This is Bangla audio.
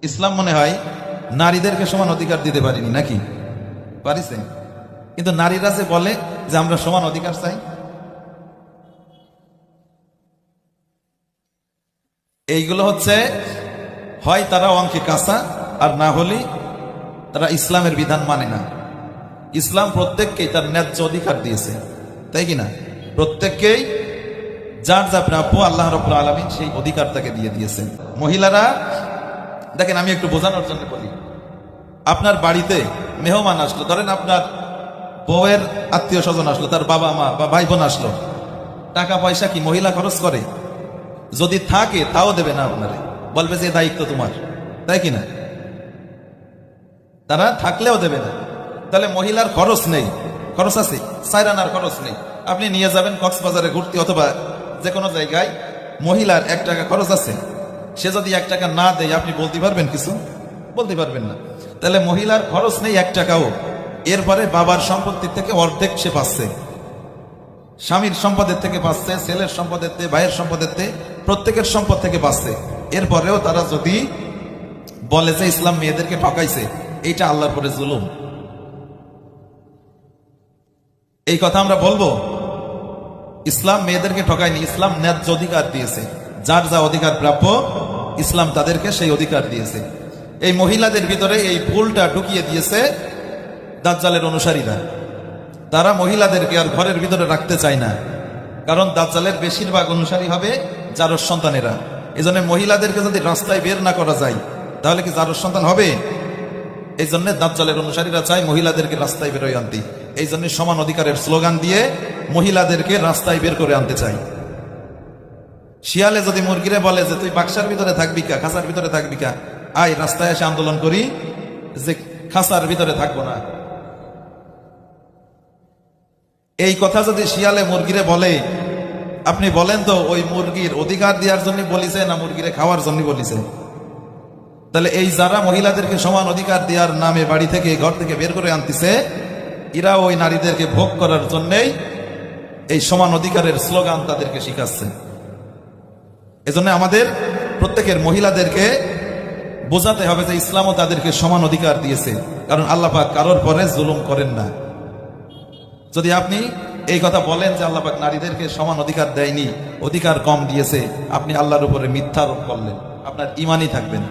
ইসলাম মনে হয় নারীদেরকে সমান অধিকার দিতে পারিনি, নাকি পারিছে? কিন্তু নারীরা যে বলে যে আমরা সমান অধিকার চাই, এইগুলো হচ্ছে হয় তারা অঙ্কে কাঁচা, আর না হলে তারা ইসলামের বিধান মানে না। ইসলাম প্রত্যেককেই তার ন্যায্য অধিকার দিয়েছে, তাই কি না? প্রত্যেককেই যার যা প্রাপ্য আল্লাহ রাব্বুল আলামিন সেই অধিকার তাকে দিয়ে দিয়েছেন। মহিলারা দেখেন, আমি একটু বোঝানোর জন্য বলি, আপনার বাড়িতে মেহমান আসলো, ধরেন আপনার বউয়ের আত্মীয় স্বজন আসলো, তার বাবা মা বা ভাই বোন আসলো, টাকা পয়সা কি মহিলা খরচ করে? যদি থাকে তাও দেবে না আপনারে, বলবে যে দায়িত্ব তোমার, তাই কি না? তারা থাকলেও দেবে না। তাহলে মহিলার খরচ নেই, খরচ আছে, সাইরানার খরচ নেই। আপনি নিয়ে যাবেন কক্সবাজারে ঘুরতে অথবা যে কোনো জায়গায়, মহিলার 1 টাকা খরচ আছে, সে যদি 1 টাকা না দেয় আপনি বলতে পারবেন কিছু? বলতে পারবেন না। তাহলে মহিলার খরচ নেই 1 টাকাও, এরপরে বাবার সম্পত্তির থেকে অর্ধেক সে পাচ্ছে, স্বামীর সম্পদের থেকে পাচ্ছে, ছেলের সম্পদের থেকে, ভাইয়ের সম্পদের থেকে, প্রত্যেকের সম্পদ থেকে পাচ্ছে। এরপরেও তারা যদি বলে যে ইসলাম মেয়েদেরকে ঠকাইছে, এইটা আল্লাহর পরে জুলুম। এই কথা আমরা বলবো? ইসলাম মেয়েদেরকে ঠকায়নি, ইসলাম ন্যায্য অধিকার দিয়েছে। যার যা অধিকার প্রাপ্য ইসলাম তাদেরকে সেই অধিকার দিয়েছে। এই মহিলাদের ভিতরে এই ভুলটা ঢুকিয়ে দিয়েছে দাজ্জালের অনুসারীরা। তারা মহিলাদেরকে আর ঘরের ভিতরে রাখতে চায় না, কারণ দাজ্জালের বেশিরভাগ অনুসারী হবে জারজ সন্তানেরা। এই জন্য মহিলাদেরকে যদি রাস্তায় বের না করা যায়, তাহলে কি জারজ সন্তান হবে? এই জন্য দাজ্জালের অনুসারীরা চায় মহিলাদেরকে রাস্তায় বেরোয় আনতে। এই জন্য সমান অধিকারের স্লোগান দিয়ে মহিলাদেরকে রাস্তায় বের করে আনতে চাই। শিয়ালে যদি মুরগিরে বলে যে তুই বাক্সার ভিতরে থাকবি কা, খাঁচার ভিতরে থাকবি কা, আয় রাস্তায় এসে আন্দোলন করি যে খাঁচার ভিতরে থাকবো না, এই কথা যদি শিয়ালে মুরগিরে বলে, আপনি বলেন তো ওই মুরগির অধিকার দেওয়ার জন্য বলিছে না মুরগিরে খাওয়ার জন্য বলিছে? তাহলে এই যারা মহিলাদেরকে সমান অধিকার দেওয়ার নামে বাড়ি থেকে, ঘর থেকে বের করে আনতেছে, এরা ওই নারীদেরকে ভোগ করার জন্যই এই সমান অধিকারের স্লোগান তাদেরকে শিখাচ্ছে। এজন্য আমাদের প্রত্যেকের মহিলাদেরকে বোঝাতে হবে যে ইসলামও তাদেরকে সমান অধিকার দিয়েছে, কারণ আল্লাহ পাক কারোর পরে জুলুম করেন না। যদি আপনি এই কথা বলেন যে আল্লাহ পাক নারীদেরকে সমান অধিকার দেয়নি, অধিকার কম দিয়েছে, আপনি আল্লাহর উপরে মিথ্যা আরোপ করলেন, আপনার ঈমানই থাকবে না।